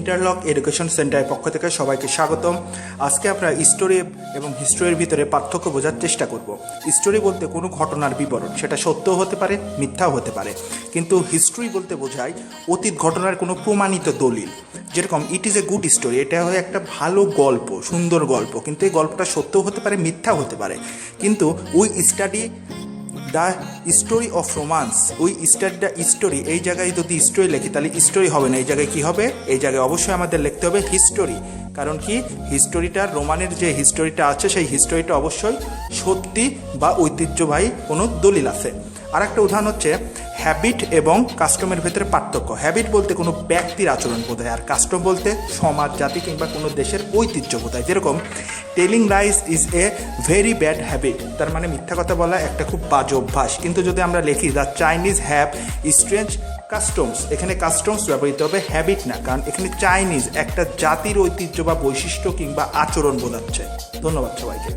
Interlock education সেন্টারের পক্ষ থেকে সবাইকে স্বাগতম। আজকে আমরা স্টোরি এবং হিস্টোরির ভিতরে পার্থক্য বোঝার চেষ্টা করব। স্টোরি বলতে কোনো ঘটনার বিবরণ, সেটা সত্যও হতে পারে, মিথ্যাও হতে পারে, কিন্তু হিস্ট্রি বলতে বোঝায় অতীত ঘটনার কোনো প্রমাণিত দলিল। যেরকম it is a good story, এটা হয় একটা ভালো গল্প, সুন্দর গল্প, কিন্তু এই গল্পটা সত্যও হতে পারে, মিথ্যাও হতে পারে। কিন্তু we study the story of romance, we study the story, এই জায়গায় যদি স্টোরি লিখি তাহলে স্টোরি হবে না, এই জায়গায় কী হবে? এই জায়গায় অবশ্যই আমাদের লিখতে হবে হিস্টোরি। কারণ কি, হিস্টোরিটার, রোমানের যে হিস্টোরিটা আছে সেই হিস্টোরিটা অবশ্যই সত্যি বা ঐতিহ্যবাহী কোনো দলিল আছে। আর একটা উদাহরণ হচ্ছে হ্যাবিট এবং কাস্টমের ভেতরে পার্থক্য। হ্যাবিট বলতে কোনো ব্যক্তির আচরণ বোঝায়, আর কাস্টম বলতে সমাজ, জাতি কিংবা কোনো দেশের ঐতিহ্য বোঝায়। যেরকম telling lines is a very bad habit, তার মানে মিথ্যা কথা বলা একটা খুব বাজে অভ্যাস। কিন্তু যদি আমরা লিখি the Chinese have strange customs, এখানে কাস্টমস ব্যবহৃত হবে, হ্যাবিট না, কারণ এখানে চাইনিজ একটা জাতির ঐতিহ্য বা বৈশিষ্ট্য কিংবা আচরণ বোঝাচ্ছে। ধন্যবাদ সবাইকে।